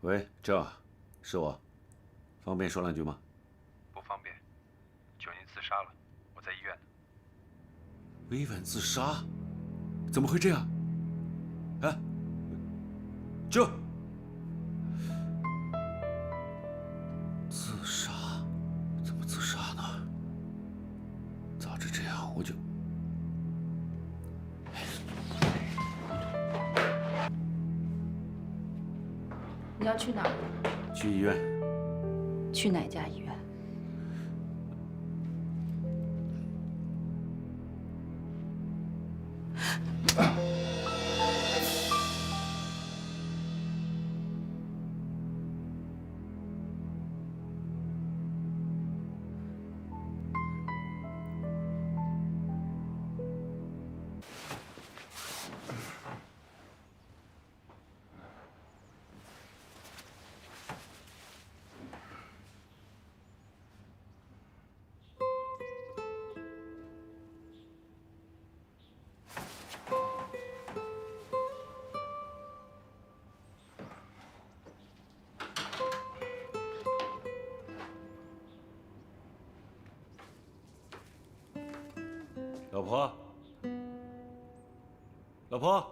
喂，郑，是我，方便说两句吗？不方便。九宁自杀了，我在医院呢。薇婉自杀？怎么会这样？哎，郑，自杀？怎么自杀呢？早知这样，我就……你要去哪儿？去医院。去哪家医院？老婆，老婆，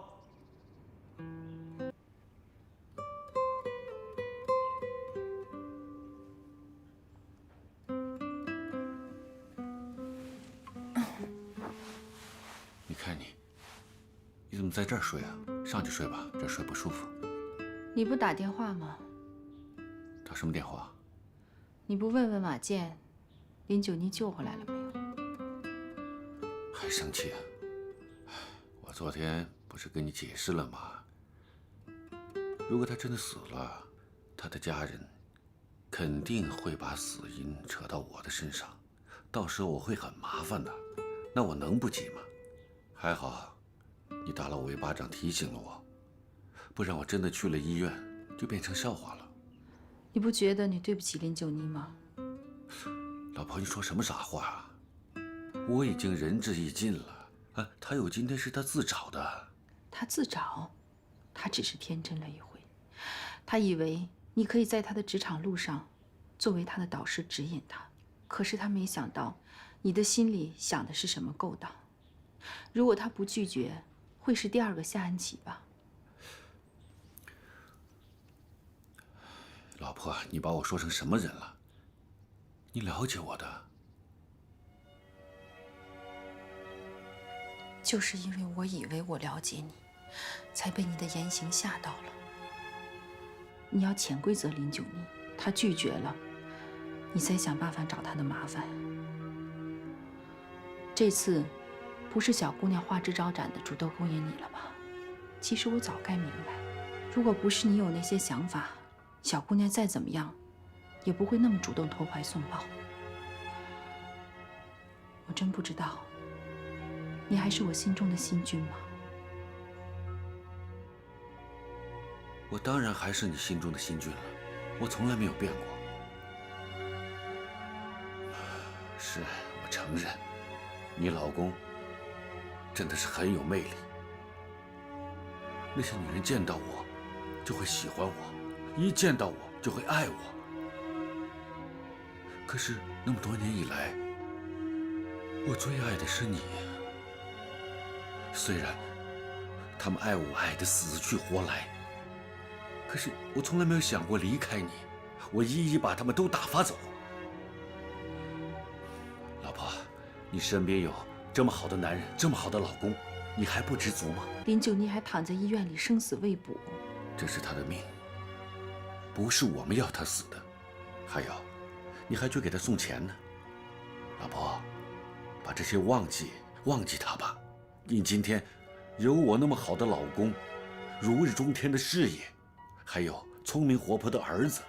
你看你，你怎么在这儿睡啊？上去睡吧，这睡不舒服。你不打电话吗？打什么电话？你不问问马健，林九妮救回来了没有？还生气啊？我昨天不是跟你解释了吗？如果他真的死了，他的家人肯定会把死因扯到我的身上，到时候我会很麻烦的。那我能不急吗？还好，你打了我一巴掌提醒了我，不然我真的去了医院就变成笑话了。你不觉得你对不起林九妮吗？老婆，你说什么傻话啊？我已经仁至义尽了啊！他有今天是他自找的。他自找，他只是天真了一回，他以为你可以在他的职场路上作为他的导师指引他，可是他没想到你的心里想的是什么勾当。如果他不拒绝，会是第二个夏安琪吧？老婆，你把我说成什么人了？你了解我的。就是因为我以为我了解你，才被你的言行吓到了。你要潜规则林九妮，她拒绝了，你才想办法找她的麻烦。这次不是小姑娘花枝招展的主动勾引你了吧？其实我早该明白，如果不是你有那些想法，小姑娘再怎么样，也不会那么主动投怀送抱。我真不知道，你还是我心中的新君吗？我当然还是你心中的新君了，我从来没有变过。是，我承认，你老公真的是很有魅力。那些女人见到我就会喜欢我，一见到我就会爱我。可是那么多年以来，我最爱的是你。虽然他们爱我爱得死去活来，可是我从来没有想过离开你，我一一把他们都打发走。老婆，你身边有这么好的男人，这么好的老公，你还不知足吗？林九妮还躺在医院里，生死未卜。这是他的命，不是我们要他死的。还有，你还去给他送钱呢。老婆，把这些忘记他吧。你今天有我那么好的老公，如日中天的事业，还有聪明活泼的儿子，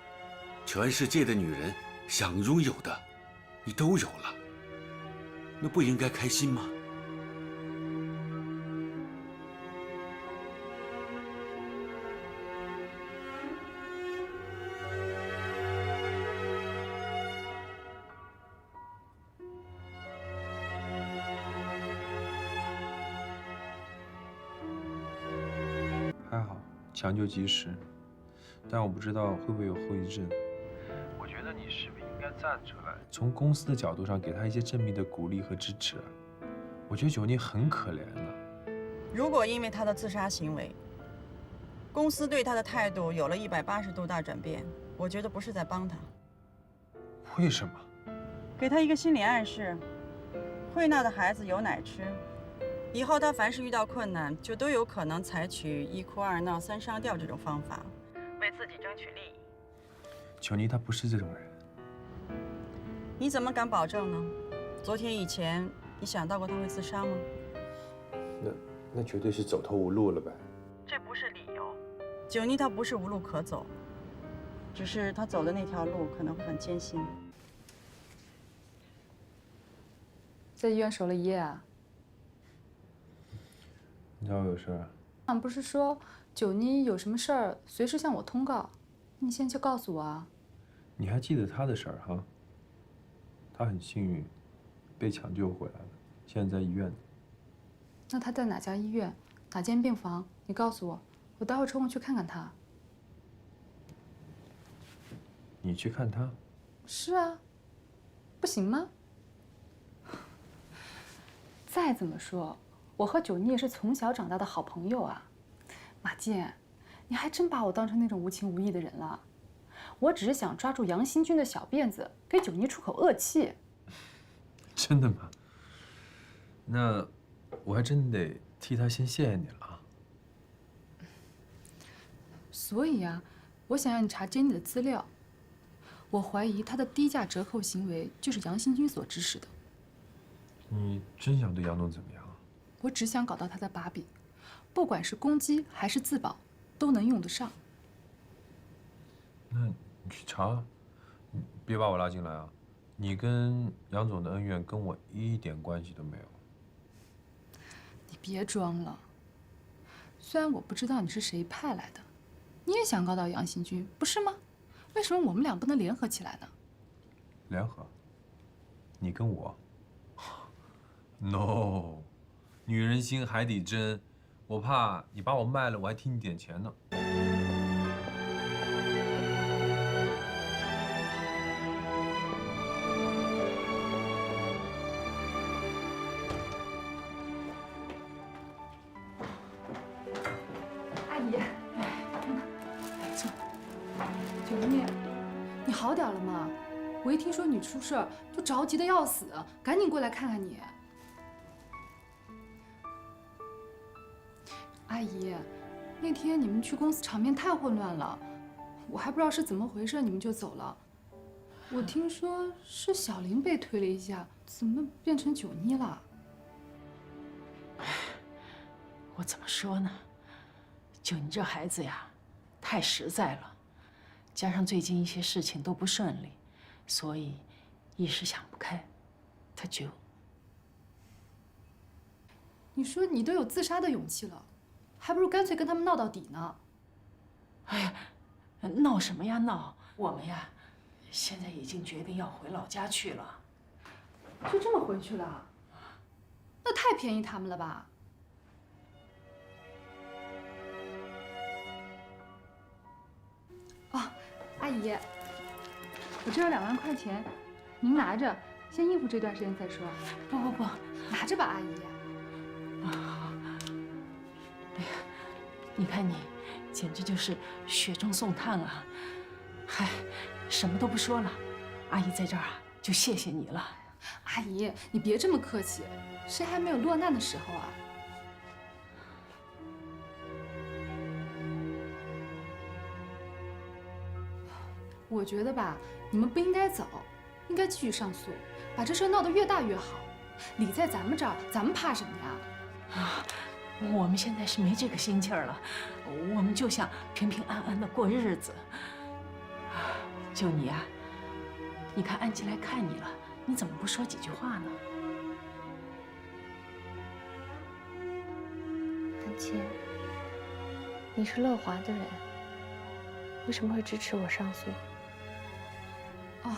全世界的女人想拥有的，你都有了，那不应该开心吗？还好，抢救及时。但我不知道会不会有后遗症。我觉得你是不是应该站出来，从公司的角度上给他一些正面的鼓励和支持？我觉得九妮很可怜了。如果因为他的自杀行为，公司对他的态度有了180度大转变，我觉得不是在帮他。为什么？给他一个心理暗示，慧娜的孩子有奶吃，以后他凡是遇到困难，就都有可能采取一哭二闹三上吊这种方法，为自己争取利益。九妮她不是这种人。你怎么敢保证呢？昨天以前，你想到过他会自杀吗？那绝对是走投无路了呗。这不是理由。九妮她不是无路可走，只是她走的那条路可能会很艰辛。在医院守了一夜啊？你找我有事啊？俺不是说九妮有什么事儿随时向我通告，你现在就告诉我啊。你还记得她的事儿哈？她很幸运，被抢救回来了，现在在医院呢。那她在哪家医院，哪间病房？你告诉我，我待会儿抽空去看看她。你去看她？是啊，不行吗？再怎么说，我和九妮也是从小长大的好朋友啊。马健，你还真把我当成那种无情无义的人了。我只是想抓住杨新军的小辫子，给九妮出口恶气。真的吗？那我还真得替他先谢谢你了啊。所以啊，我想让你查Jenny的资料。我怀疑她的低价折扣行为就是杨新军所指使的。你真想对杨总怎么样啊？我只想搞到他的把柄，不管是攻击还是自保，都能用得上。那你去查啊，你别把我拉进来啊！你跟杨总的恩怨跟我一点关系都没有。你别装了。虽然我不知道你是谁派来的，你也想告到杨新军，不是吗？为什么我们俩不能联合起来呢？联合？你跟我？No， 女人心海底针，我怕你把我卖了，我还替你点钱呢。阿姨，坐。九妮，你好点了吗？我一听说你出事儿，就着急的要死，赶紧过来看看你。阿姨，那天你们去公司场面太混乱了，我还不知道是怎么回事，你们就走了。我听说是小林被推了一下，怎么变成九妮了？我怎么说呢？就你这孩子呀，太实在了，加上最近一些事情都不顺利，所以一时想不开，他就……你说你都有自杀的勇气了，还不如干脆跟他们闹到底呢。哎呀，闹什么呀闹？我们呀，现在已经决定要回老家去了。就这么回去了？那太便宜他们了吧？哦，阿姨，我这有2万块钱，您拿着，先应付这段时间再说。不，拿着吧，阿姨。啊，哎呀，你看你，简直就是雪中送炭啊！嗨，什么都不说了，阿姨在这儿啊，就谢谢你了。阿姨，你别这么客气，谁还没有落难的时候啊？我觉得吧，你们不应该走，应该继续上诉，把这事闹得越大越好。理在咱们这儿，咱们怕什么呀？啊，我们现在是没这个心气儿了，我们就想平平安安的过日子。啊，就你啊，你看安琪来看你了，你怎么不说几句话呢？安琪，你是乐华的人，为什么会支持我上诉？哦，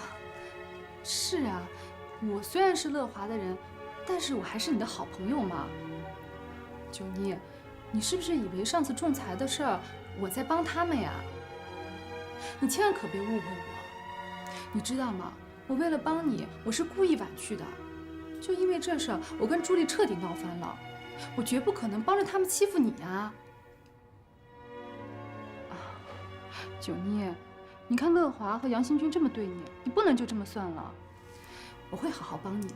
是啊，我虽然是乐华的人，但是我还是你的好朋友嘛。九妮，你是不是以为上次仲裁的事儿我在帮他们呀？你千万可别误会我。你知道吗？我为了帮你，我是故意婉去的。就因为这事儿，我跟朱莉彻底闹翻了。我绝不可能帮着他们欺负你啊！九妮，你看乐华和杨新军这么对你，你不能就这么算了。我会好好帮你的。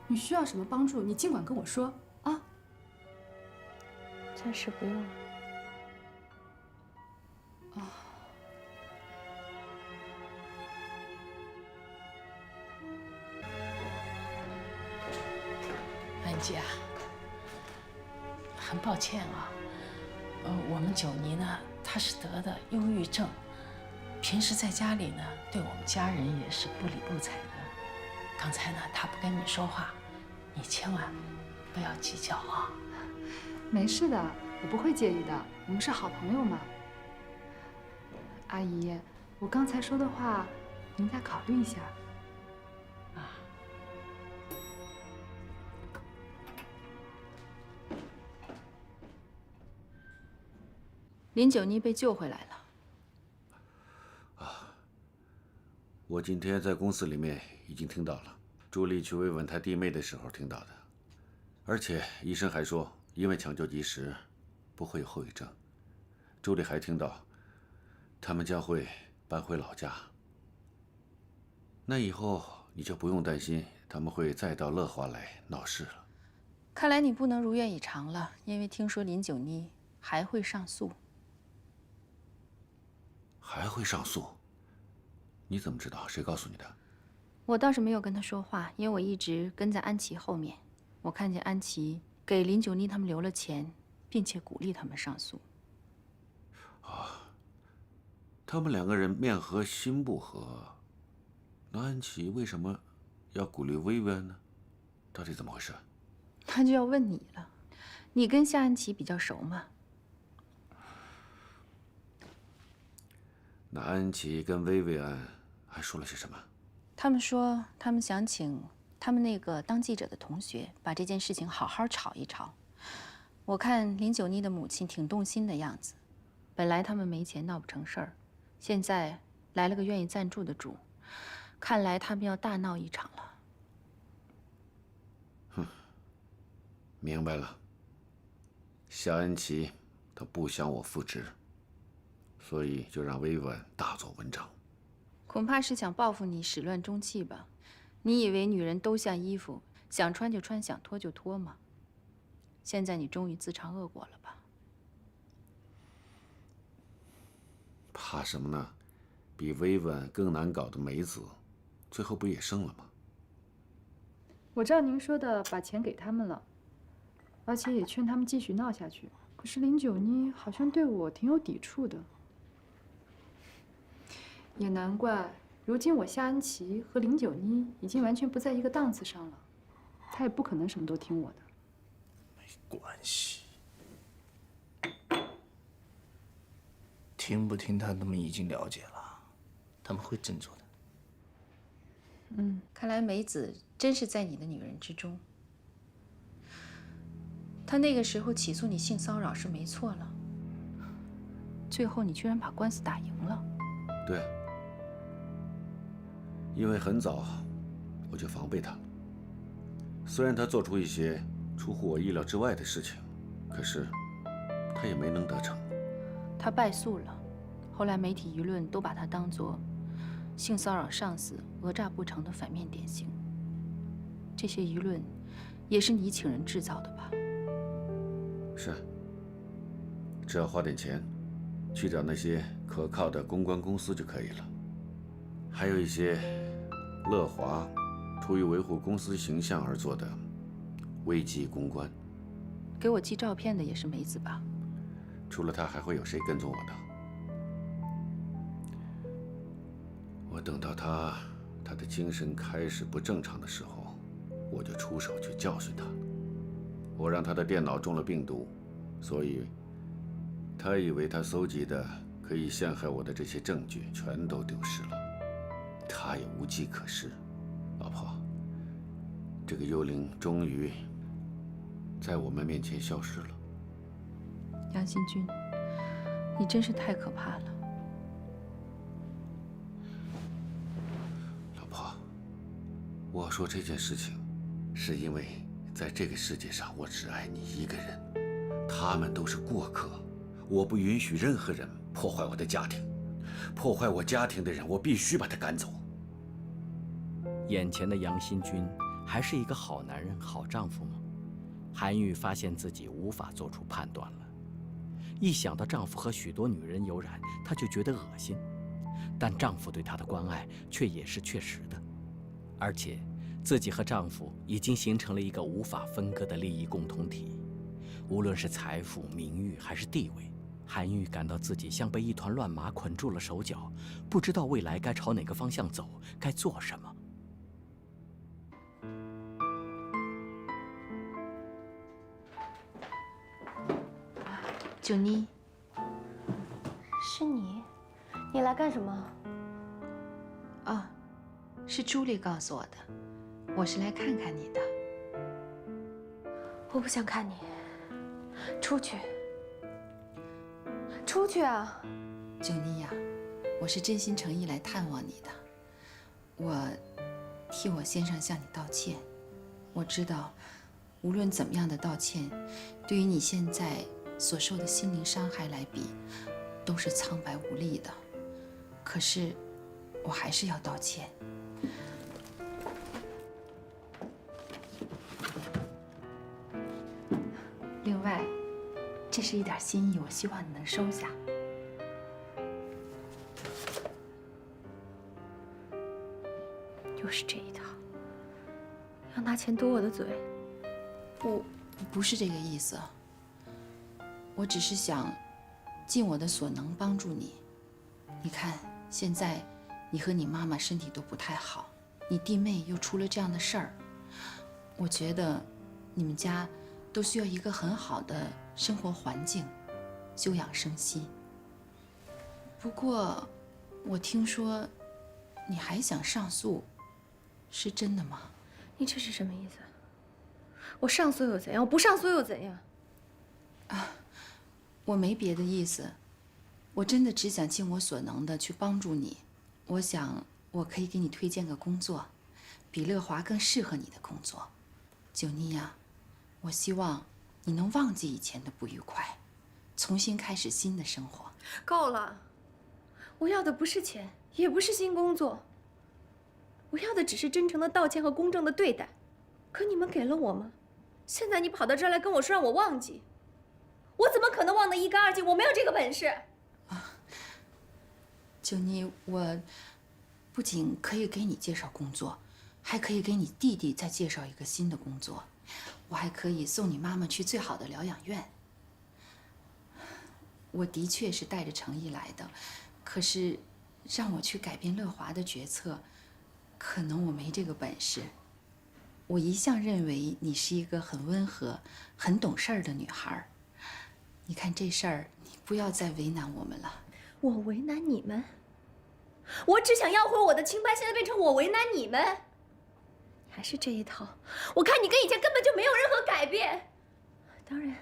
你需要什么帮助，你尽管跟我说啊。暂时不用。安吉啊，很抱歉啊，我们九妮呢，她是得的忧郁症，平时在家里呢，对我们家人也是不理不睬的。刚才呢，她不跟你说话，你千万不要计较啊。没事的，我不会介意的，我们是好朋友嘛。阿姨，我刚才说的话，您再考虑一下。林九妮被救回来了。我今天在公司里面已经听到了，朱莉去慰问她弟妹的时候听到的，而且医生还说，因为抢救及时，不会有后遗症。朱莉还听到，他们将会搬回老家。那以后你就不用担心他们会再到乐华来闹事了。看来你不能如愿以偿了，因为听说林九妮还会上诉。还会上诉？你怎么知道？谁告诉你的？我倒是没有跟他说话，因为我一直跟在安琪后面。我看见安琪给林九妮他们留了钱，并且鼓励他们上诉。他们两个人面和心不和，那安琪为什么要鼓励薇薇安呢？到底怎么回事？那就要问你了，你跟夏安琪比较熟吗？那安琪跟薇薇安还说了些什么？他们说他们想请他们那个当记者的同学把这件事情好好吵一吵。我看林九妮的母亲挺动心的样子，本来他们没钱闹不成事儿，现在来了个愿意赞助的主，看来他们要大闹一场了。明白了。夏安琪她不想我复职，所以就让薇薇安大做文章。恐怕是想报复你始乱终弃吧？你以为女人都像衣服，想穿就穿，想脱就脱吗？现在你终于自尝恶果了吧？怕什么呢？比薇薇安更难搞的梅子，最后不也生了吗？我照您说的把钱给他们了，而且也劝他们继续闹下去。可是林九妮好像对我挺有抵触的。也难怪，如今我夏安琪和林九妮已经完全不在一个档次上了，她也不可能什么都听我的。没关系，听不听他们已经了解了，他们会振作的。看来梅子真是在你的女人之中。她那个时候起诉你性骚扰是没错了，最后你居然把官司打赢了。对，因为很早我就防备他了。虽然他做出一些出乎我意料之外的事情，可是他也没能得逞。他败诉了，后来媒体舆论都把他当作性骚扰上司、讹诈不成的反面典型。这些舆论也是你请人制造的吧？是，只要花点钱，去找那些可靠的公关公司就可以了。还有一些乐华出于维护公司形象而做的危机公关。给我寄照片的也是梅子吧？除了他，还会有谁跟踪我呢？我等到他的精神开始不正常的时候，我就出手去教训他。我让他的电脑中了病毒，所以他以为他搜集的可以陷害我的这些证据全都丢失了，他也无计可施。老婆，这个幽灵终于在我们面前消失了。杨新军，你真是太可怕了。我说这件事情，是因为在这个世界上，我只爱你一个人，他们都是过客，我不允许任何人破坏我的家庭，破坏我家庭的人，我必须把他赶走。眼前的杨新军还是一个好男人、好丈夫吗？韩愈发现自己无法做出判断了。一想到丈夫和许多女人有染，她就觉得恶心。但丈夫对她的关爱却也是确实的，而且自己和丈夫已经形成了一个无法分割的利益共同体。无论是财富、名誉还是地位，韩愈感到自己像被一团乱麻捆住了手脚，不知道未来该朝哪个方向走，该做什么。九妮，是你？你来干什么？哦，是朱莉告诉我的，我是来看看你的。我不想看你，出去！出去啊！九妮呀，我是真心诚意来探望你的。我替我先生向你道歉。我知道，无论怎么样的道歉，对于你现在所受的心灵伤害来比，都是苍白无力的。可是，我还是要道歉。另外，这是一点心意，我希望你能收下。又是这一套，要拿钱堵我的嘴。我不是这个意思，我只是想尽我的所能帮助你。你看，现在你和你妈妈身体都不太好，你弟妹又出了这样的事儿，我觉得你们家都需要一个很好的生活环境，休养生息。不过，我听说你还想上诉，是真的吗？你这是什么意思？我上诉又怎样？我不上诉又怎样？我没别的意思，我真的只想尽我所能的去帮助你。我想我可以给你推荐个工作，比乐华更适合你的工作。九妮呀，我希望你能忘记以前的不愉快，重新开始新的生活。够了，我要的不是钱，也不是新工作，我要的只是真诚的道歉和公正的对待。可你们给了我吗？现在你跑到这儿来跟我说让我忘记，我怎么可能忘得一干二净？我没有这个本事。九妮，我不仅可以给你介绍工作，还可以给你弟弟再介绍一个新的工作，我还可以送你妈妈去最好的疗养院。我的确是带着诚意来的，可是让我去改变乐华的决策，可能我没这个本事。我一向认为你是一个很温和、很懂事儿的女孩。你看这事儿，你不要再为难我们了。我为难你们？我只想要回我的清白，现在变成我为难你们，还是这一套？我看你跟以前根本就没有任何改变。当然，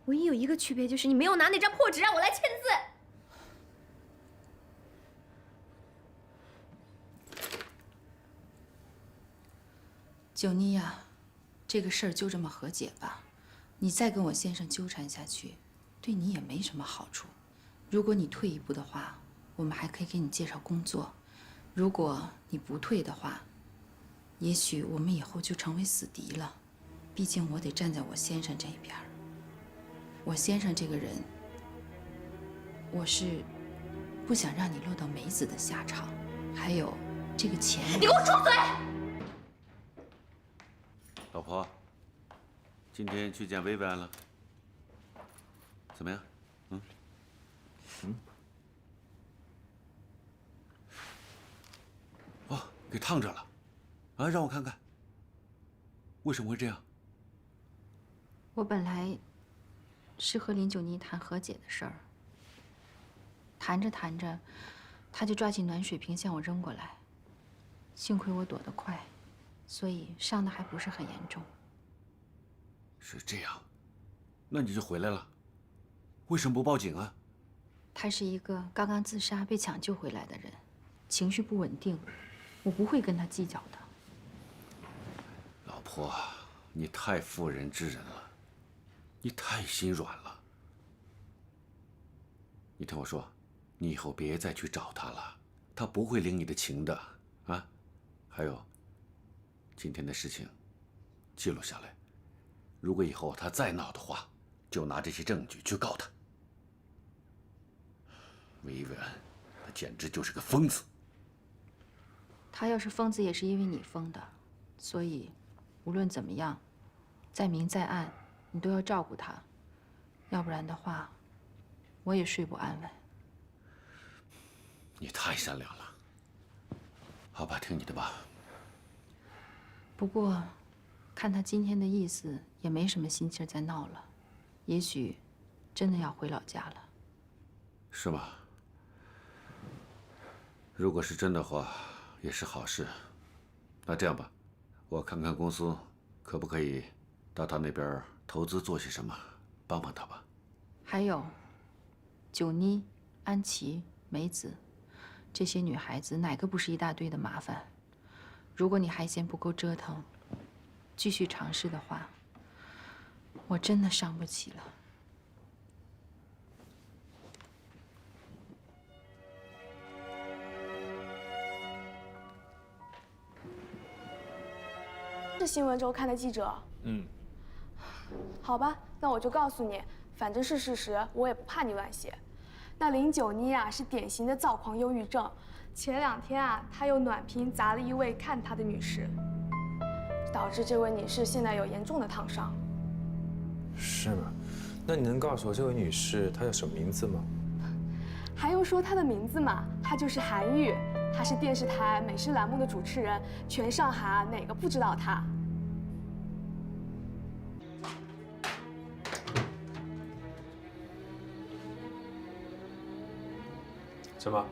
唯一有一个区别就是你没有拿那张破纸让我来签字。九妮呀，这个事儿就这么和解吧。你再跟我先生纠缠下去，对你也没什么好处。如果你退一步的话，我们还可以给你介绍工作；如果你不退的话，也许我们以后就成为死敌了。毕竟我得站在我先生这一边。我先生这个人，我是不想让你落到梅子的下场。还有这个钱，你给我住嘴！老婆，今天去见薇薇安了，怎么样？哦，给烫着了，啊，让我看看，为什么会这样？我本来是和林九妮谈和解的事儿，谈着谈着，他就抓起暖水瓶向我扔过来，幸亏我躲得快，所以伤得还不是很严重。是这样，那你就回来了，为什么不报警啊？他是一个刚刚自杀被抢救回来的人，情绪不稳定，我不会跟他计较的。老婆，你太妇人之仁了，你太心软了。你听我说，你以后别再去找他了，他不会领你的情的啊。还有，今天的事情记录下来，如果以后他再闹的话，就拿这些证据去告他。维维安，他简直就是个疯子。他要是疯子，也是因为你疯的，所以无论怎么样，再明再暗，你都要照顾他，要不然的话，我也睡不安稳。你太善良了。好吧，听你的吧。不过，看他今天的意思，也没什么心情再闹了，也许真的要回老家了。是吗？如果是真的话，也是好事。那这样吧，我看看公司可不可以到他那边投资做些什么，帮帮他吧。还有，九妮、安琪、梅子，这些女孩子哪个不是一大堆的麻烦？如果你还嫌不够折腾，继续尝试的话，我真的伤不起了。是新闻周刊的记者。好吧，那我就告诉你，反正是事实，我也不怕你乱写。那林九妮啊，是典型的躁狂忧郁症。前2天啊，她用暖瓶砸了一位看她的女士，导致这位女士现在有严重的烫伤。是吗？那你能告诉我这位女士她叫什么名字吗？还用说她的名字吗？她就是韩愈，她是电视台美食栏目的主持人，全上海啊哪个不知道她？什么？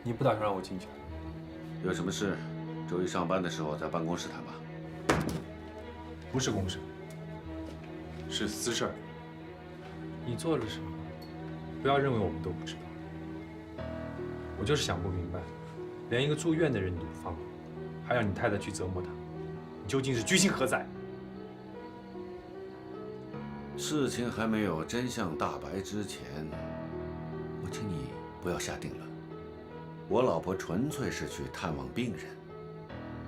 你不打算让我进去？有什么事，周一上班的时候在办公室谈吧。不是公事，是私事儿。你做了什么？不要认为我们都不知道。我就是想不明白，连一个住院的人你都不放过，还让你太太去折磨他，你究竟是居心何在？事情还没有真相大白之前，我请你不要下定论。我老婆纯粹是去探望病人，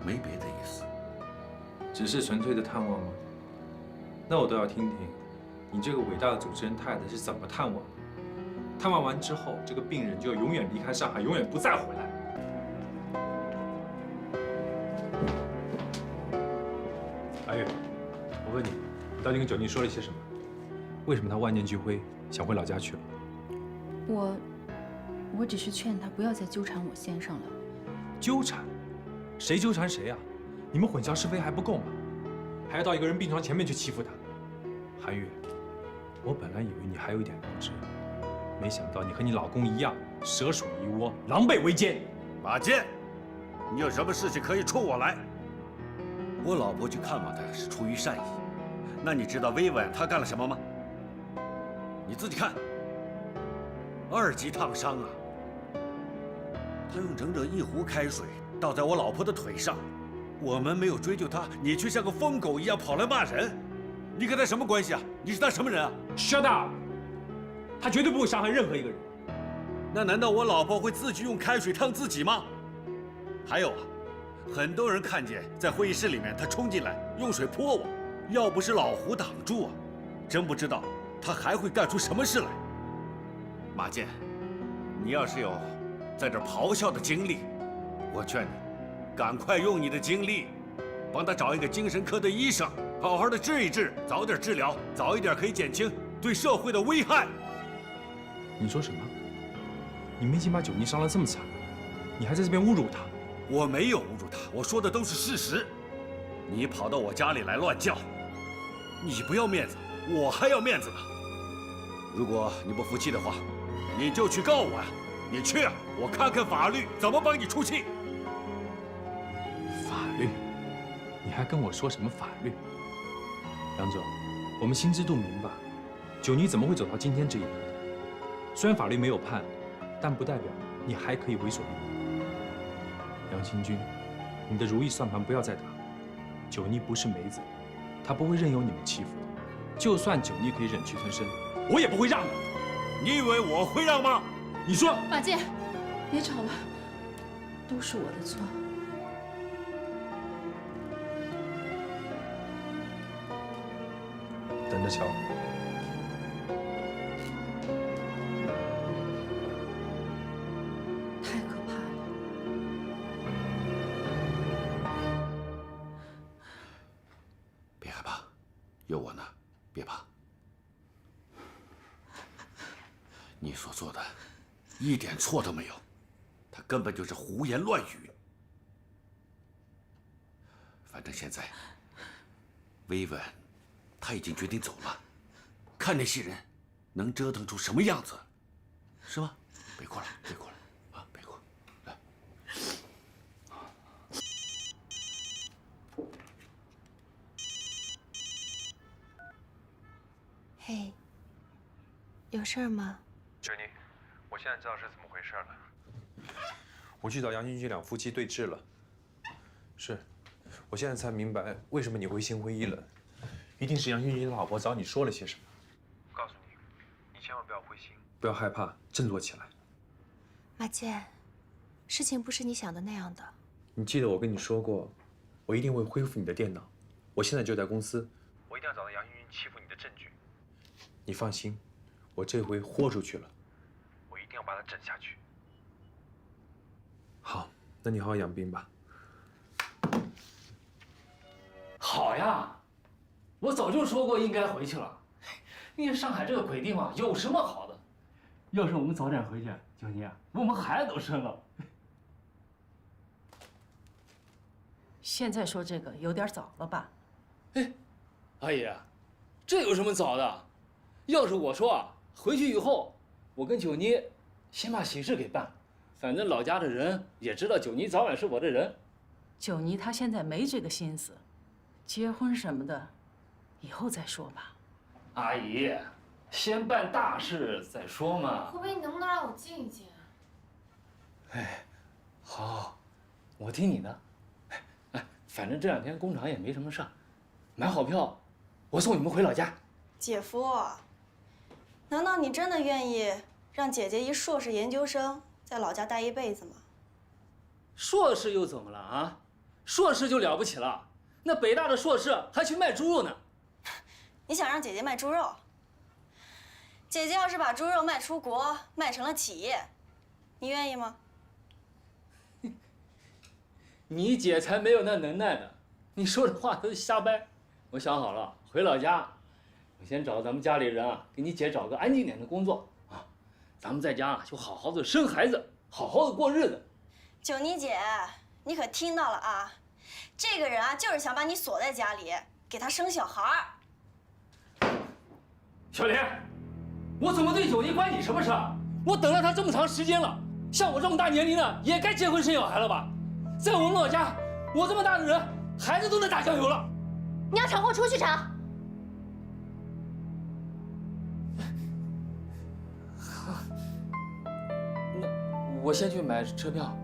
没别的意思。只是纯粹的探望吗？那我都要听听，你这个伟大的主持人太太是怎么探望的？探望完之后，这个病人就要永远离开上海，永远不再回来。阿玉，我问你，你到底跟九妮说了些什么？为什么她万念俱灰，想回老家去了？我只是劝他不要再纠缠我先生了。纠缠？谁纠缠谁啊？你们混淆是非还不够吗？还要到一个人病床前面去欺负他？韩愈，我本来以为你还有一点良知，没想到你和你老公一样，蛇鼠一窝，狼狈为奸。马健，你有什么事情可以冲我来。我老婆去看望他是出于善意，那你知道薇薇她干了什么吗？你自己看，2级烫伤啊！他用整整1壶开水倒在我老婆的腿上，我们没有追究他，你却像个疯狗一样跑来骂人，你跟他什么关系啊？你是他什么人啊 ？Shut up！ 他绝对不会伤害任何一个人。那难道我老婆会自己用开水烫自己吗？还有啊，很多人看见在会议室里面他冲进来用水泼我，要不是老胡挡住啊，真不知道他还会干出什么事来。马健，你要是有在这咆哮的精力，我劝你赶快用你的精力帮他找一个精神科的医生，好好的治一治，早点治疗，早一点可以减轻对社会的危害。你说什么？你们已经把九妮伤得这么惨了，你还在这边侮辱她？我没有侮辱她，我说的都是事实。你跑到我家里来乱叫，你不要面子，我还要面子呢。如果你不服气的话，你就去告我呀！你去啊，我看看法律怎么帮你出气。法律？你还跟我说什么法律？杨总，我们心知肚明吧？九妮怎么会走到今天这一步？虽然法律没有判，但不代表你还可以为所欲为。杨杨新军，你的如意算盘不要再打。九妮不是梅子，她不会任由你们欺负的。就算九妮可以忍气吞声，我也不会让的。你以为我会让吗？你说。马健，别吵了，都是我的错。等着瞧。太可怕了。别害怕，有我呢，别怕。你所做的，一点错都没有，他根本就是胡言乱语。反正现在，薇薇，他已经决定走了，看那些人能折腾出什么样子，是吗？别哭了，别哭了，啊，别哭，来。嘿，有事儿吗？九妮，我现在知道是怎么回事了。我去找杨新军两夫妻对峙了。是，我现在才明白为什么你会心灰意冷，一定是杨新军的老婆找你说了些什么。我告诉你，你千万不要灰心，不要害怕，振作起来。马健，事情不是你想的那样的。你记得我跟你说过，我一定会恢复你的电脑。我现在就在公司，我一定要找到杨新军欺负你的证据。你放心，我这回豁出去了。我一定要把他整下去。好，那你好好养病吧。好呀，我早就说过应该回去了。因为上海这个鬼地方有什么好的？要是我们早点回去，九妮啊，我们孩子都生了。现在说这个有点早了吧？哎，阿姨，这有什么早的？要是我说啊，回去以后，我跟九妮先把喜事给办，反正老家的人也知道九妮早晚是我的人。九妮她现在没这个心思，结婚什么的，以后再说吧。阿姨，先办大事再说嘛。胡斌，你能不能让我静一静啊？哎，好，我听你的。哎，反正这2天工厂也没什么事儿，买好票，我送你们回老家。姐夫，难道你真的愿意让姐姐一硕士研究生在老家待一辈子吗？硕士又怎么了啊？硕士就了不起了，那北大的硕士还去卖猪肉呢。你想让姐姐卖猪肉？姐姐要是把猪肉卖出国，卖成了企业，你愿意吗？你姐才没有那能耐呢，你说的话都是瞎掰。我想好了，回老家，我先找咱们家里人啊，给你姐找个安静点的工作啊，咱们在家啊就好好的生孩子，好好的过日子。九妮姐，你可听到了啊？这个人啊，就是想把你锁在家里，给他生小孩儿。小莲，我怎么对九妮关你什么事？我等了她这么长时间了，像我这么大年龄的也该结婚生小孩了吧？在我们老家，我这么大的人，孩子都能打酱油了。你要闯祸，出去闯。那我先去买车票。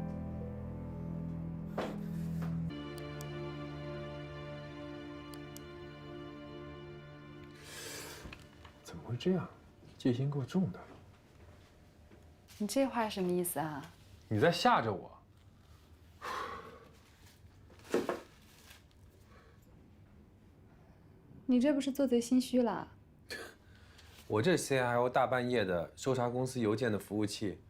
怎么会这样？戒心够重的。你这话什么意思啊？你在吓着我。你这不是做贼心虚了？我这 CIO 大半夜的搜查公司邮件的服务器，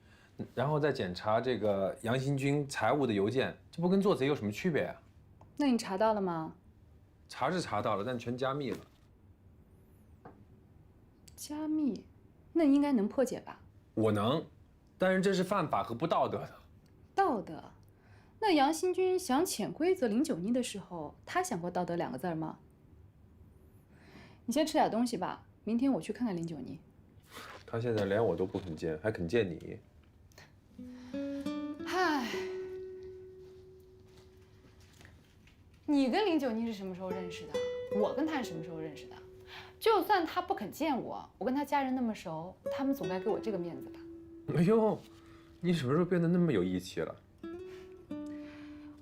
然后再检查这个杨新军财务的邮件，这不跟做贼有什么区别啊？那你查到了吗？查是查到了，但全加密了。加密，那你应该能破解吧？我能，但是这是犯法和不道德的。道德？那杨新军想潜规则林九妮的时候，他想过道德2个字吗？你先吃点东西吧，明天我去看看林九妮。他现在连我都不肯见，还肯见你？嗨，你跟林九妮是什么时候认识的？我跟他是什么时候认识的？就算他不肯见我，我跟他家人那么熟，他们总该给我这个面子吧？哎呦，你什么时候变得那么有义气了？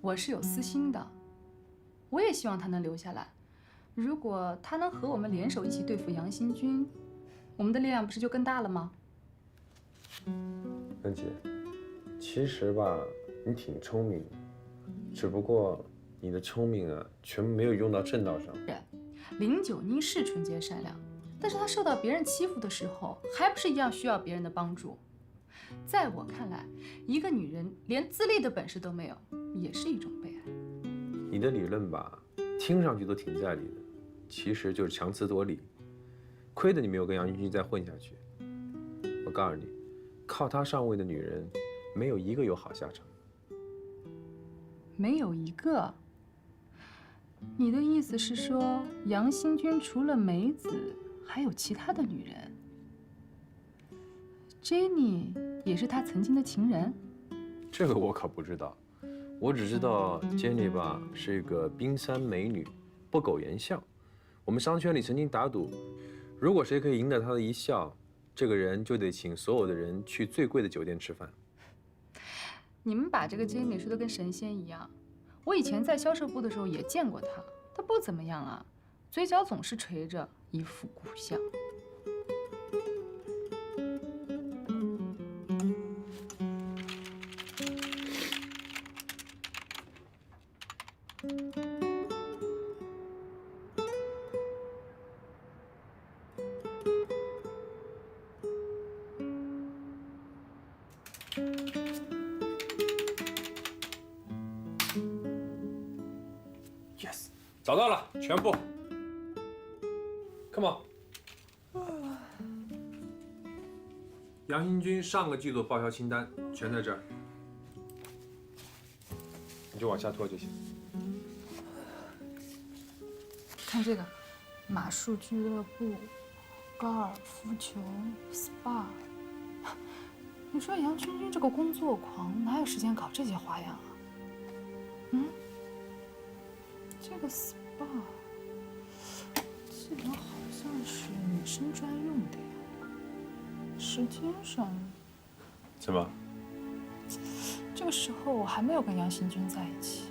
我是有私心的，我也希望他能留下来。如果他能和我们联手一起对付杨新军，我们的力量不是就更大了吗？恩姐，其实吧，你挺聪明的，只不过你的聪明啊，全没有用到正道上。林九妮是纯洁善良，但是她受到别人欺负的时候，还不是一样需要别人的帮助。在我看来，一个女人连自立的本事都没有，也是一种悲哀。你的理论吧，听上去都挺在理的，其实就是强词夺理。亏得你没有跟杨军再混下去。我告诉你，靠他上位的女人，没有一个有好下场。没有一个？你的意思是说，杨新军除了梅子，还有其他的女人？Jenny 也是他曾经的情人？这个我可不知道，我只知道 Jenny 吧是一个冰山美女，不苟言笑。我们商圈里曾经打赌，如果谁可以赢得她的一笑，这个人就得请所有的人去最贵的酒店吃饭。你们把这个 Jenny 说的跟神仙一样。我以前在销售部的时候也见过她，她不怎么样啊，嘴角总是垂着，一副苦相。Yes， 找到了，全部。Come on。杨新军上个季度报销清单全在这儿，你就往下拖就行。看这个，马术俱乐部、高尔夫球、SPA。你说杨军军这个工作狂，哪有时间搞这些花样啊？嗯，这个 SPA 记得好像是女生专用的呀。时间上，怎么？这个时候我还没有跟杨新军在一起。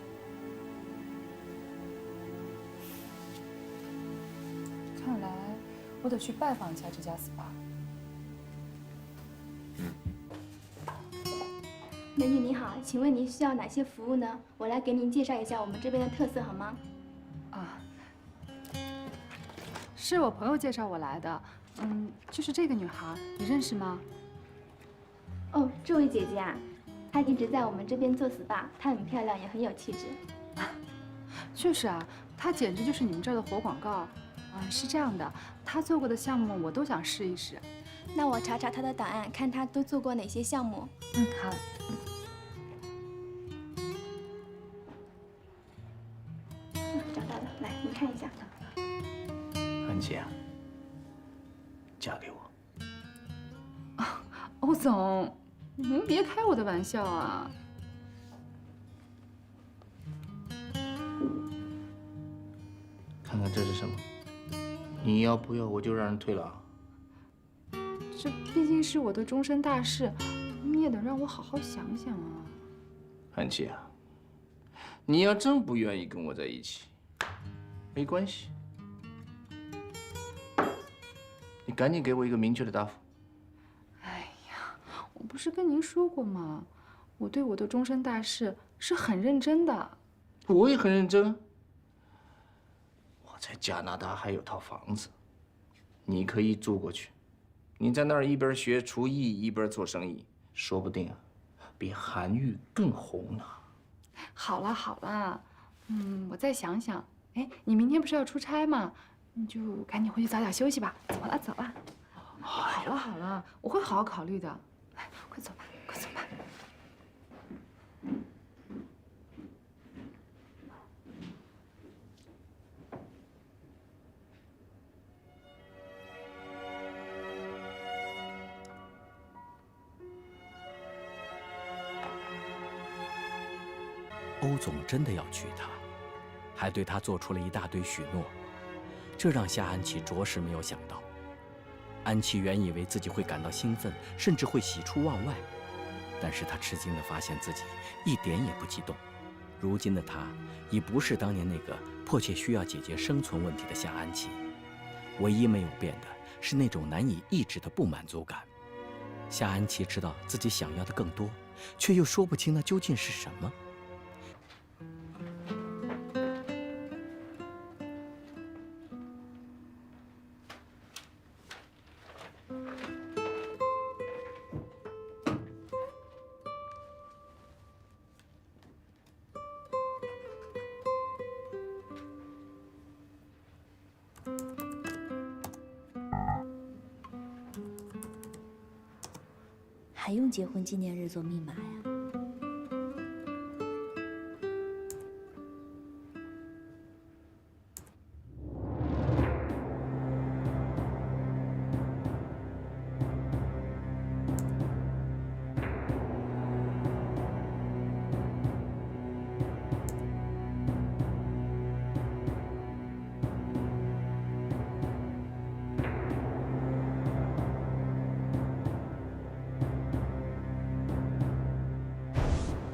看来我得去拜访一下这家 SPA。美女你好，请问您需要哪些服务呢？我来给您介绍一下我们这边的特色好吗？啊，是我朋友介绍我来的。就是这个女孩，你认识吗？哦，这位姐姐啊，她一直在我们这边做 SPA，她很漂亮，也很有气质。就是啊，她简直就是你们这儿的活广告。是这样的，她做过的项目我都想试一试。那我查查她的档案，看她都做过哪些项目。好。找到了，来，您看一下。安姐啊，嫁给我。欧总，您别开我的玩笑啊！看看这是什么？你要不要我就让人退了啊！这毕竟是我的终身大事，你也得让我好好想想啊。安姐啊，你要真不愿意跟我在一起，没关系，你赶紧给我一个明确的答复。哎呀，我不是跟您说过吗？我对我的终身大事是很认真的。我也很认真。我在加拿大还有套房子，你可以住过去。你在那儿一边学厨艺一边做生意，说不定啊，比韩愈更红呢。好了好了，我再想想。哎，你明天不是要出差吗？你就赶紧回去早点休息吧。走了走了。好了好了，我会好好考虑的。来，快走吧，快走吧。欧总真的要娶她，还对她做出了一大堆许诺，这让夏安琪着实没有想到。安琪原以为自己会感到兴奋，甚至会喜出望外，但是她吃惊地发现自己一点也不激动，如今的她已不是当年那个迫切需要解决生存问题的夏安琪，唯一没有变的是那种难以抑制的不满足感。夏安琪知道自己想要的更多，却又说不清那究竟是什么。还用结婚纪念日做密码呀？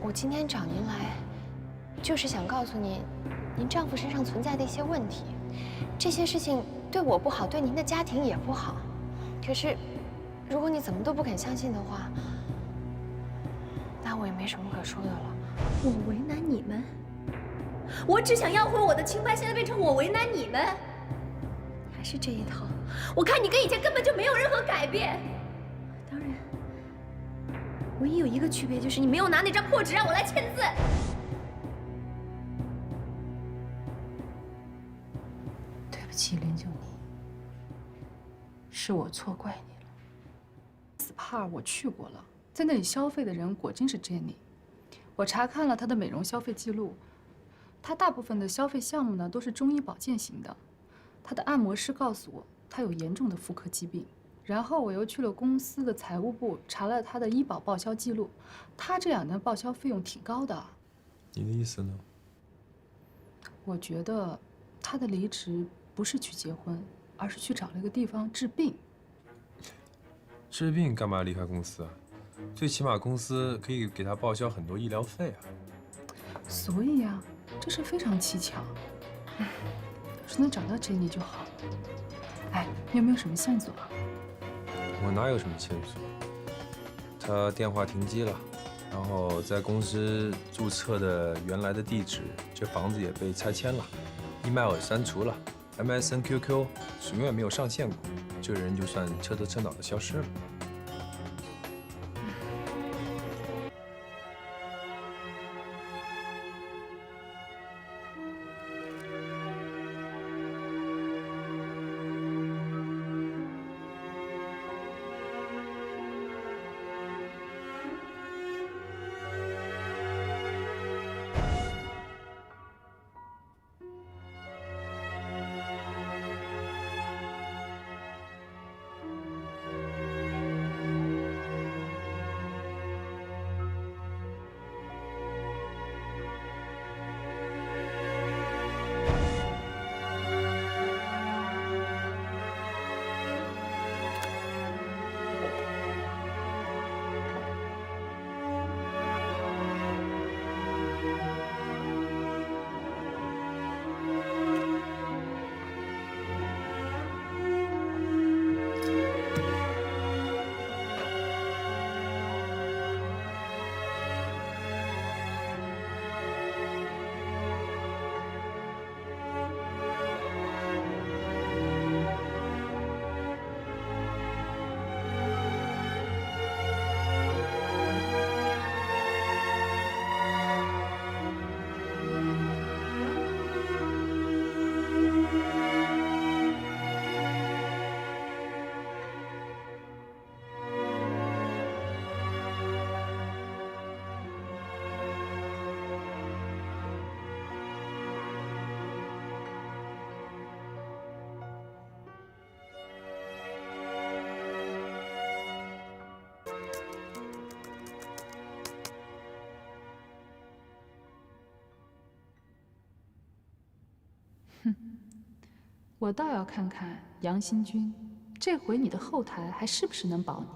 我今天找您来，就是想告诉您，您丈夫身上存在的一些问题，这些事情对我不好，对您的家庭也不好。可是，如果你怎么都不肯相信的话，那我也没什么可说的了。我为难你们？我只想要回我的清白，现在变成我为难你们，还是这一套？我看你跟以前根本就没有任何改变。当然，唯一有一个区别就是你没有拿那张破纸让我来签字。对不起，林九妮，是我错怪你了。SPA 我去过了，在那里消费的人果真是 Jenny。我查看了她的美容消费记录，她大部分的消费项目呢都是中医保健型的。她的按摩师告诉我，她有严重的妇科疾病。然后我又去了公司的财务部，查了她的医保报销记录，她这2年报销费用挺高的。你的意思呢？我觉得她的离职不是去结婚，而是去找了一个地方治病。治病干嘛离开公司啊？最起码公司可以给他报销很多医疗费啊。所以呀，这事非常蹊跷。要是能找到 Jenny 就好了。哎，你有没有什么线索啊？我哪有什么线索？他电话停机了，然后在公司注册的原来的地址，这房子也被拆迁了 ，email 也删除了 ，MSN、QQ 是永远没有上线过，这个人就算彻头彻脑的消失了。我倒要看看杨新军，这回你的后台还是不是能保你？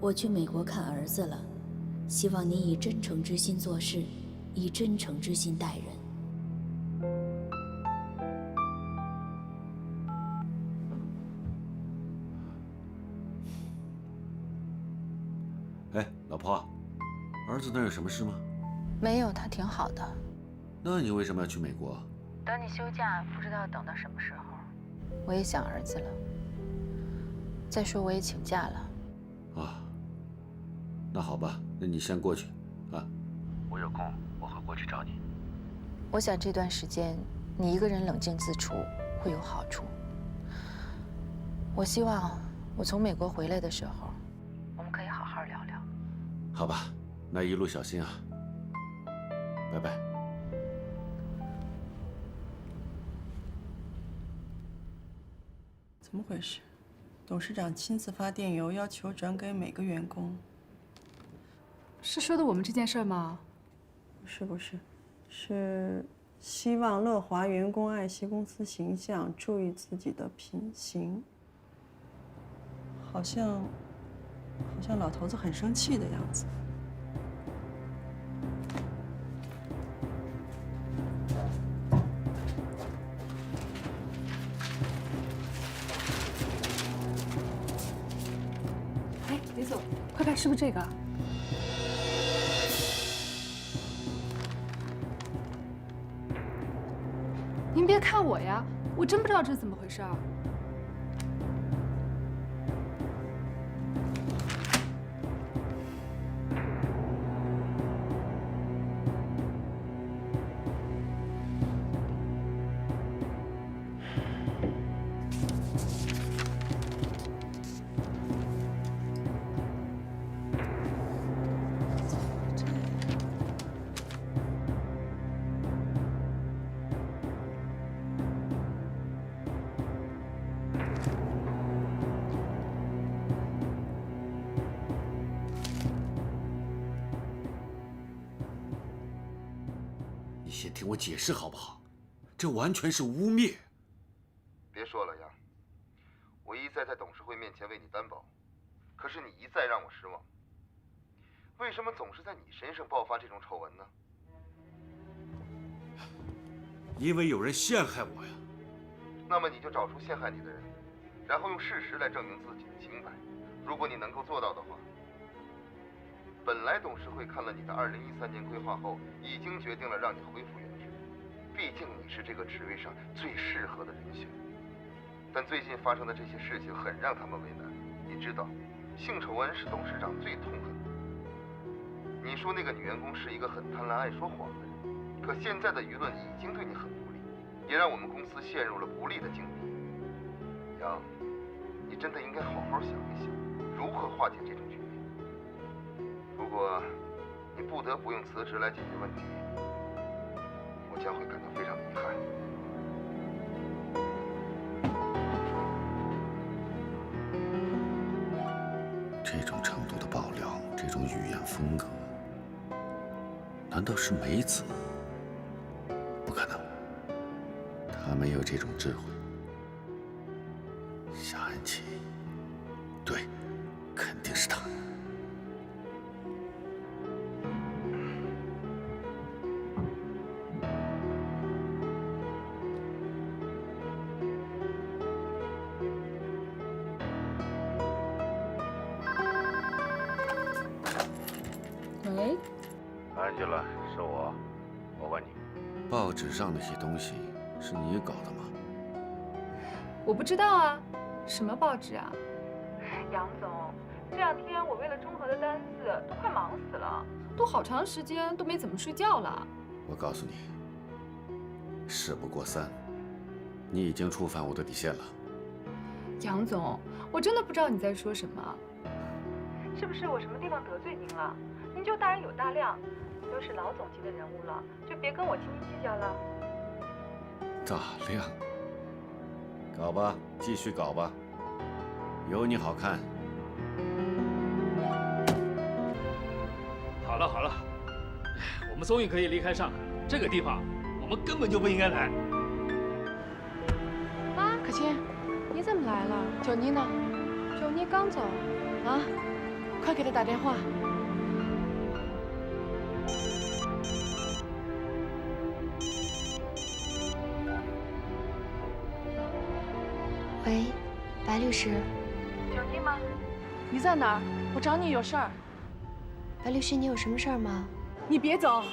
我去美国看儿子了，希望你以真诚之心做事，以真诚之心待人。哎，老婆，儿子那儿有什么事吗？没有，他挺好的。那你为什么要去美国？等你休假，不知道等到什么时候。我也想儿子了。再说我也请假了。啊，那好吧，那你先过去，啊，我有空我会过去找你。我想这段时间你一个人冷静自处会有好处。我希望我从美国回来的时候，我们可以好好聊聊。好吧，那一路小心啊。拜拜。怎么回事？董事长亲自发电邮要求转给每个员工。是说的我们这件事吗？不是，是希望乐华员工爱惜公司形象，注意自己的品行。好像老头子很生气的样子。哎，李总，快看，是不是这个？您别看我呀，我真不知道这是怎么回事儿。先听我解释好不好？这完全是污蔑。别说了，杨，我一再在董事会面前为你担保，可是你一再让我失望。为什么总是在你身上爆发这种丑闻呢？因为有人陷害我呀。那么你就找出陷害你的人，然后用事实来证明自己的清白。如果你能够做到的话。本来董事会看了你的2013年规划后，已经决定了让你恢复原职，毕竟你是这个职位上最适合的人选。但最近发生的这些事情很让他们为难。你知道，性丑闻是董事长最痛恨的。你说那个女员工是一个很贪婪、爱说谎的人，可现在的舆论已经对你很不利，也让我们公司陷入了不利的境地。杨，你真的应该好好想一想，如何化解这种局面。如果你不得不用辞职来解决问题，我将会感到非常遗憾。这种程度的爆料，这种语言风格，难道是梅子？不可能，他没有这种智慧。夏安琪，对，肯定是他。喂，安吉拉，是我。我问你，报纸上那些东西是你搞的吗？我不知道啊，什么报纸啊？杨总，这2天我为了中和的单子都快忙死了，都好长时间都没怎么睡觉了。我告诉你，事不过三，你已经触犯我的底线了。杨总，我真的不知道你在说什么。是不是我什么地方得罪您了？您就大人有大量，都是老总级的人物了，就别跟我斤斤计较了。大量？搞吧，继续搞吧，有你好看。好了好了，我们终于可以离开上海了。这个地方我们根本就不应该来。妈，可心，你怎么来了？九妮呢？九妮刚走。啊，快给他打电话。喂，白律师。九妮吗？你在哪儿？我找你有事儿。白律师，你有什么事儿吗？你别走，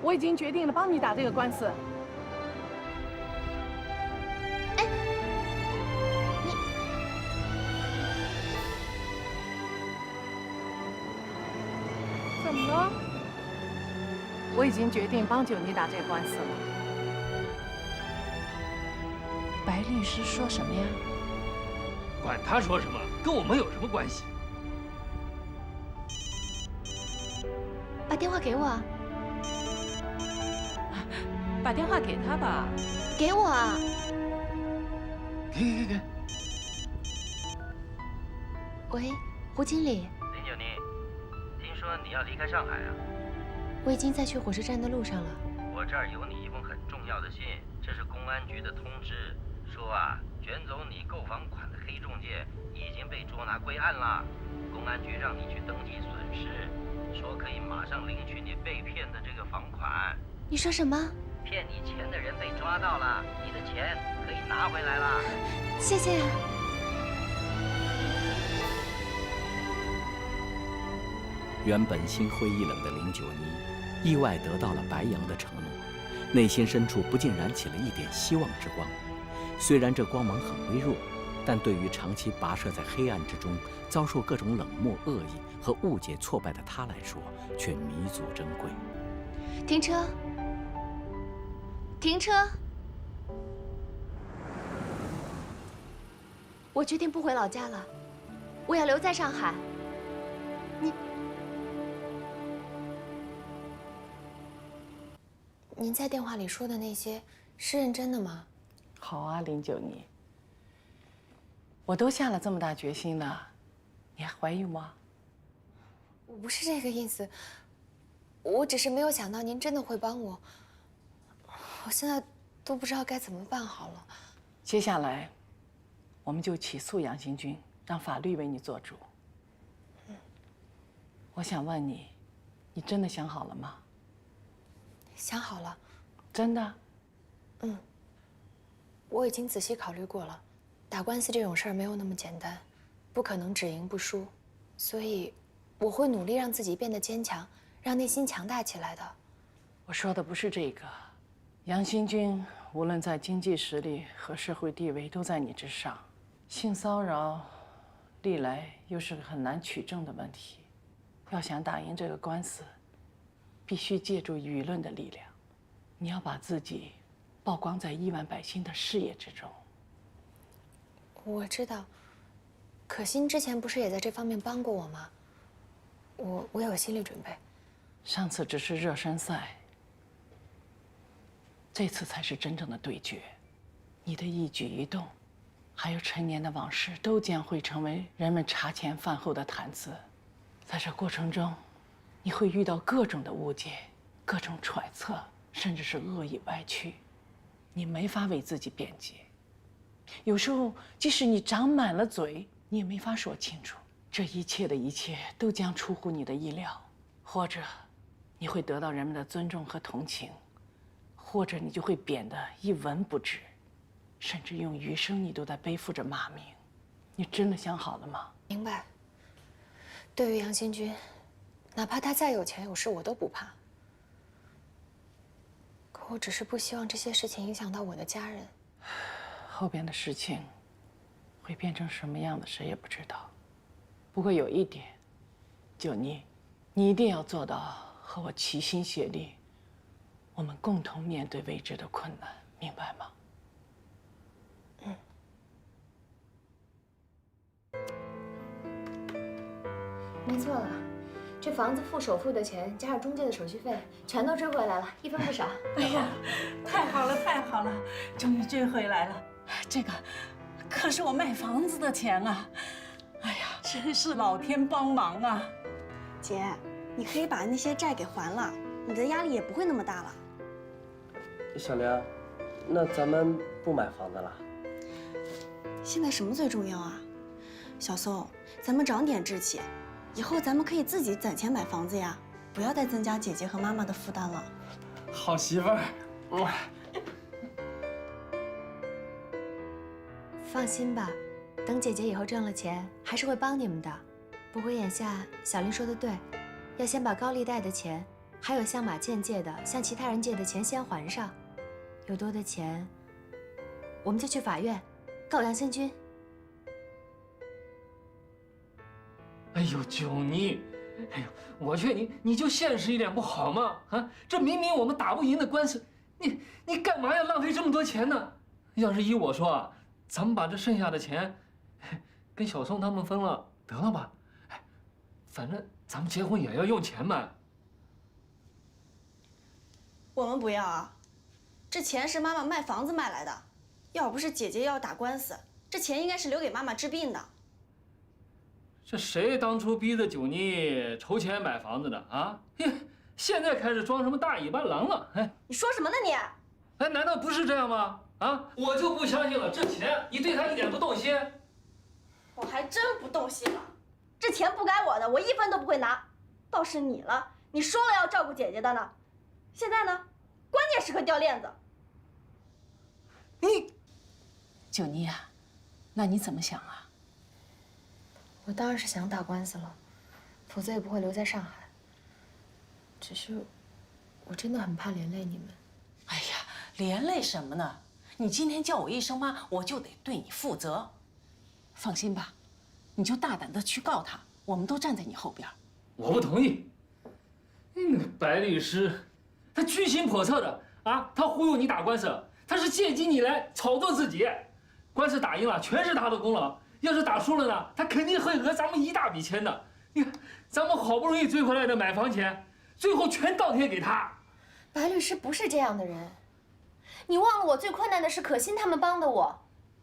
我已经决定了帮你打这个官司。怎么了？我已经决定帮九妮打这个官司了。白律师说什么呀？管他说什么，跟我们有什么关系？把电话给我。把电话给他吧。给我啊！给。喂，胡经理。林九妮，听说你要离开上海啊？我已经在去火车站的路上了。我这儿有你一封很重要的信，这是公安局的通知，说啊，卷走你购房款的黑中介已经被捉拿归案了。公安局让你去登记损失，说可以马上领取你被骗的这个房款。你说什么？骗你钱的人被抓到了，你的钱可以拿回来了。谢谢啊。原本心灰意冷的林九妮，意外得到了白杨的承诺，内心深处不禁燃起了一点希望之光。虽然这光芒很微弱，但对于长期跋涉在黑暗之中，遭受各种冷漠、恶意和误解挫败的他来说，却弥足珍贵。停车！停车！我决定不回老家了，我要留在上海。您在电话里说的那些是认真的吗？好啊，林九妮，我都下了这么大决心了，你还怀疑吗？我不是这个意思，我只是没有想到您真的会帮我。我现在都不知道该怎么办好了。接下来，我们就起诉杨新军，让法律为你做主。我想问你，你真的想好了吗？想好了。真的？我已经仔细考虑过了，打官司这种事儿没有那么简单，不可能只赢不输，所以我会努力让自己变得坚强，让内心强大起来的。我说的不是这个，杨新军无论在经济实力和社会地位都在你之上，性骚扰历来又是个很难取证的问题，要想打赢这个官司，必须借助舆论的力量。你要把自己曝光在亿万百姓的视野之中。我知道，可心之前不是也在这方面帮过我吗？我有心理准备。上次只是热身赛，这次才是真正的对决。你的一举一动，还有陈年的往事，都将会成为人们茶前饭后的谈资。在这过程中，你会遇到各种的误解、各种揣测，甚至是恶意歪曲，你没法为自己辩解。有时候，即使你长满了嘴，你也没法说清楚。这一切的一切都将出乎你的意料，或者你会得到人们的尊重和同情，或者你就会贬得一文不值，甚至用余生你都在背负着骂名。你真的想好了吗？明白。对于杨新军，哪怕他再有钱有势，我都不怕。可我只是不希望这些事情影响到我的家人。后边的事情会变成什么样的，谁也不知道。不过有一点，九妮，你一定要做到和我齐心协力，我们共同面对未知的困难，明白吗？没错了，这房子付首付的钱加上中介的手续费，全都追回来了，一分不少。哎呀，太好了，太好了，终于追回来了。这个可是我卖房子的钱啊！哎呀，真是老天帮忙啊！姐，你可以把那些债给还了，你的压力也不会那么大了。小梁，那咱们不买房子了？现在什么最重要啊？小宋，咱们长点志气，以后咱们可以自己攒钱买房子呀，不要再增加姐姐和妈妈的负担了。好媳妇儿，放心吧，等姐姐以后挣了钱，还是会帮你们的。不过眼下小林说的对，要先把高利贷的钱，还有向马健借的、向其他人借的钱先还上。有多的钱，我们就去法院告杨先军。哎呦，九妮，哎呦，我劝你就现实一点不好吗？啊，这明明我们打不赢的官司，你干嘛要浪费这么多钱呢？要是依我说啊，咱们把这剩下的钱跟小宋他们分了，得了吧？哎，反正咱们结婚也要用钱嘛。我们不要啊，这钱是妈妈卖房子买来的，要不是姐姐要打官司，这钱应该是留给妈妈治病的。这谁当初逼着九妮筹钱买房子的啊？现在开始装什么大尾巴狼了？哎，你说什么呢你？哎，难道不是这样吗？啊，我就不相信了，这钱你对他一点不动心？我还真不动心了，这钱不该我的，我1分都不会拿。倒是你了，你说了要照顾姐姐的呢，现在呢，关键时刻掉链子。你，九妮啊，那你怎么想啊？我当然是想打官司了，否则也不会留在上海。只是，我真的很怕连累你们。哎呀，连累什么呢？你今天叫我一声妈，我就得对你负责。放心吧，你就大胆的去告他，我们都站在你后边。我不同意。那个白律师，他居心叵测的啊！他忽悠你打官司，他是借机你来炒作自己。官司打赢了，全是他的功劳。要是打输了呢，他肯定会讹咱们一大笔钱的。你看，咱们好不容易追回来的买房钱，最后全倒贴给他。白律师不是这样的人，你忘了我最困难的是可心他们帮的我，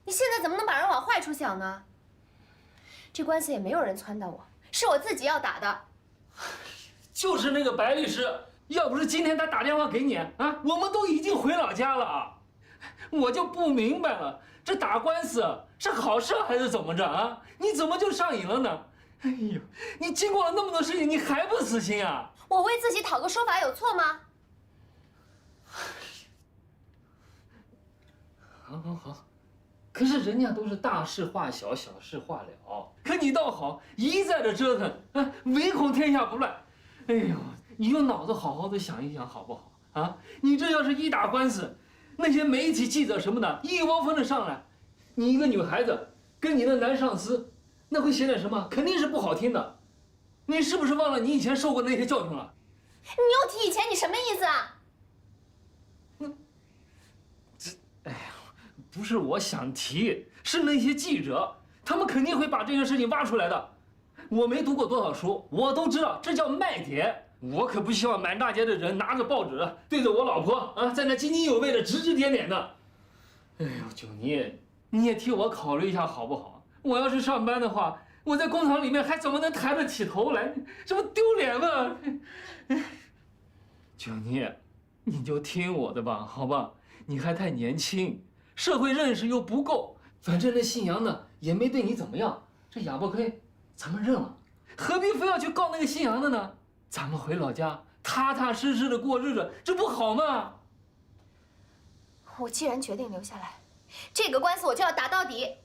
你现在怎么能把人往坏处想呢？这官司也没有人撺掇我，是我自己要打的。就是那个白律师，要不是今天他打电话给你啊，我们都已经回老家了啊。我就不明白了，这打官司是好事还是怎么着啊？你怎么就上瘾了呢？哎呦，你经过了那么多事情，你还不死心啊？我为自己讨个说法有错吗？好，可是人家都是大事化小，小事化了。可你倒好，一再的折腾，唯恐天下不乱。哎呦，你用脑子好好的想一想好不好啊？你这要是一打官司，那些媒体记者什么的，一窝蜂的上来，你一个女孩子跟你的男上司，那会写点什么？肯定是不好听的。你是不是忘了你以前受过那些教训了？你又提以前，你什么意思啊？哎呀，不是我想提，是那些记者，他们肯定会把这件事情挖出来的。我没读过多少书，我都知道这叫卖点。我可不希望满大街的人拿着报纸对着我老婆啊，在那津津有味的指指点点的。哎呦，九妮，你也替我考虑一下好不好？我要是上班的话，我在工厂里面还怎么能抬得起头来？这不丢脸吗？九妮，你就听我的吧，好吧？你还太年轻，社会认识又不够。反正那信阳呢也没对你怎么样，这哑巴亏咱们认了，何必非要去告那个信阳的呢？咱们回老家踏踏实实的过日子，这不好吗？我既然决定留下来，这个官司我就要打到底。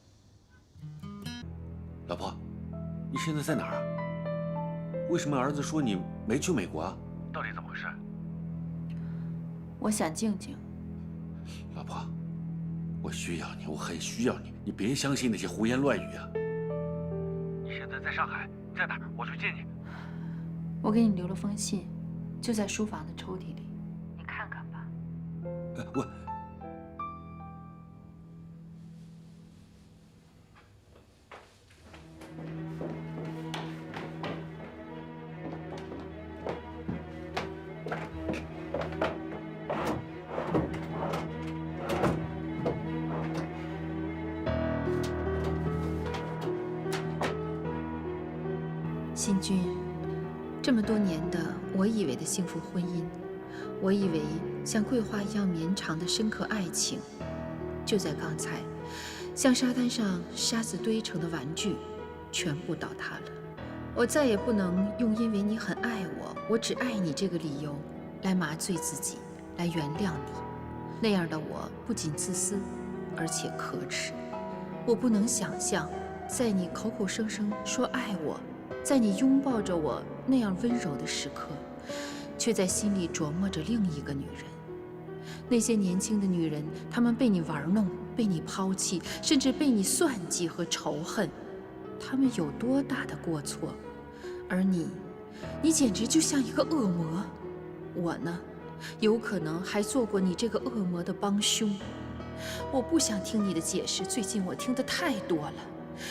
老婆，你现在在哪儿啊？为什么儿子说你没去美国啊？到底怎么回事？我想静静。老婆，我需要你，我很需要你，你别相信那些胡言乱语啊！你现在在上海，你在哪儿？我去接你。我给你留了封信，就在书房的抽屉里，你看看吧。我。新君，这么多年的我以为的幸福婚姻，我以为像桂花一样绵长的深刻爱情，就在刚才，像沙滩上沙子堆成的玩具，全部倒塌了。我再也不能用因为你很爱我，我只爱你这个理由来麻醉自己，来原谅你。那样的我不仅自私，而且可耻。我不能想象，在你口口声声说爱我，在你拥抱着我那样温柔的时刻，却在心里琢磨着另一个女人。那些年轻的女人，她们被你玩弄，被你抛弃，甚至被你算计和仇恨。她们有多大的过错？而你简直就像一个恶魔。我呢，有可能还做过你这个恶魔的帮凶。我不想听你的解释，最近我听得太多了。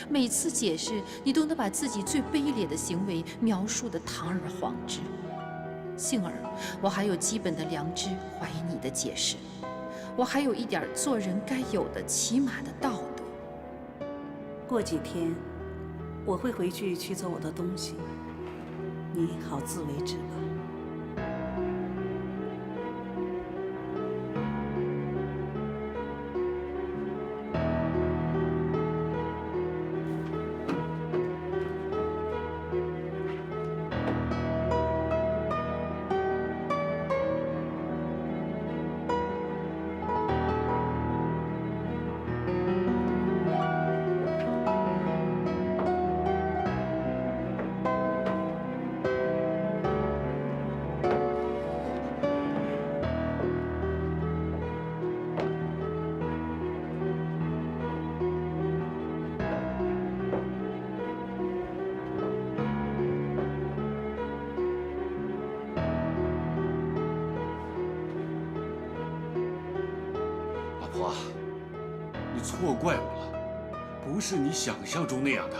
每次解释，你都能把自己最卑劣的行为描述得堂而皇之。幸而我还有基本的良知，怀疑你的解释。我还有一点做人该有的起码的道德。过几天，我会回去取走我的东西，你好自为之吧。婆，你错怪我了，不是你想象中那样的。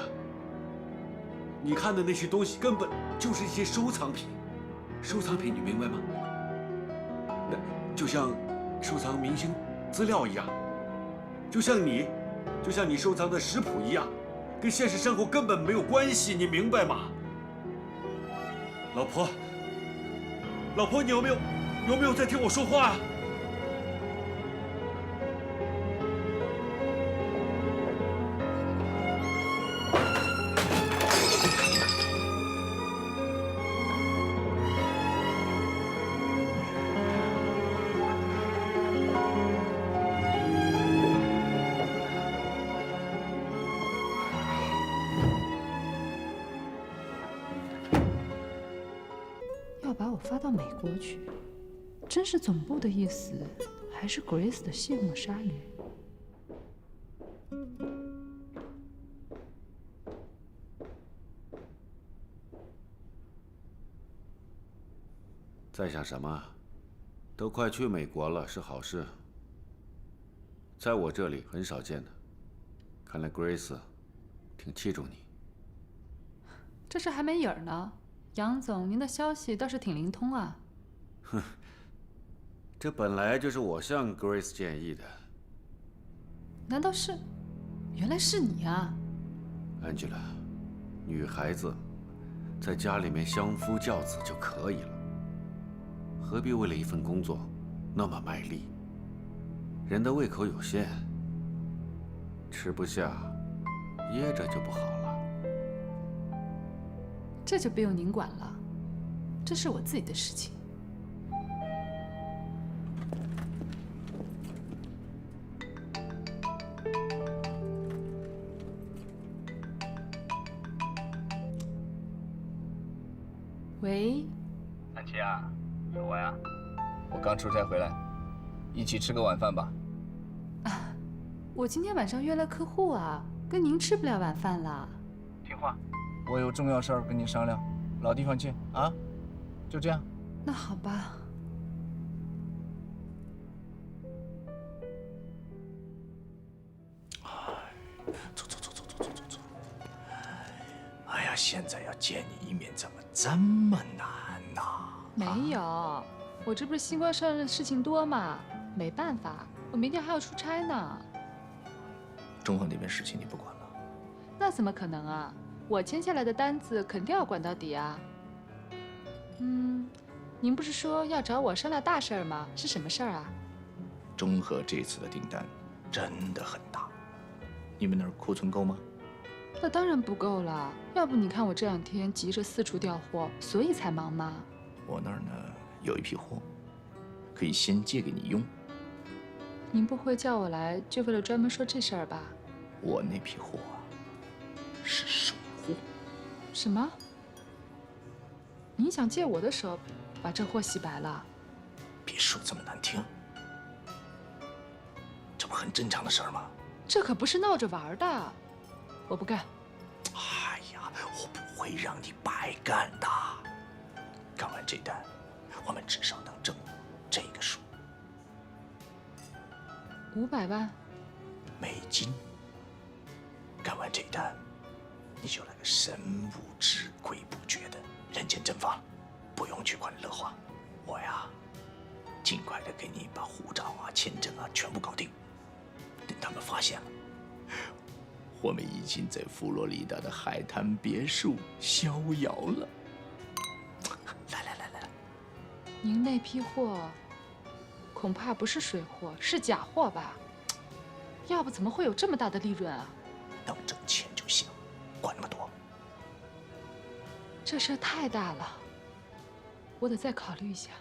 你看的那些东西根本就是一些收藏品，收藏品你明白吗？那就像收藏明星资料一样，就像你收藏的食谱一样，跟现实生活根本没有关系，你明白吗？老婆，你有没有在听我说话啊？要把我发到美国去，真是总部的意思，还是 Grace 的卸磨杀驴？在想什么？都快去美国了，是好事。在我这里很少见的，看来 Grace 挺器重你。这事还没影儿呢。杨总，您的消息倒是挺灵通啊。哼，这本来就是我向 Grace 建议的。难道是？原来是你啊 ，Angela， 女孩子在家里面相夫教子就可以了，何必为了一份工作那么卖力？人的胃口有限，吃不下，噎着就不好了。这就不用您管了，这是我自己的事情。喂，安琪啊，有我呀，我刚出差回来，一起吃个晚饭吧。啊，我今天晚上约了客户啊，跟您吃不了晚饭了。听话。我有重要事儿跟你商量，老地方见啊，就这样。那好吧。走。哎呀，现在要见你一面，怎么这么难呐？没有，我这不是新官上任事情多嘛，没办法，我明天还要出差呢。中恒那边事情你不管了？那怎么可能啊？我签下来的单子肯定要管到底啊。您不是说要找我商量大事儿吗？是什么事儿啊？中核这次的订单真的很大，你们那儿库存够吗？那当然不够了，要不你看我这两天急着四处调货，所以才忙嘛。我那儿呢有一批货，可以先借给你用。您不会叫我来就为了专门说这事儿吧？我那批货啊，是水货。什么？您想借我的手把这货洗白了？别说这么难听，这不很正常的事儿吗？这可不是闹着玩的，我不干。哎呀，我不会让你白干的。干完这单，我们至少能挣这个数，500万美金。干完这单，你就来个神不知鬼不觉的人间蒸发了，不用去管乐华。我呀，尽快的给你把护照啊、签证啊全部搞定。等他们发现了，我们已经在佛罗里达的海滩别墅逍遥了。来，您那批货恐怕不是水货，是假货吧？要不怎么会有这么大的利润啊？能挣钱就行，管那么多。这事太大了，我得再考虑一下。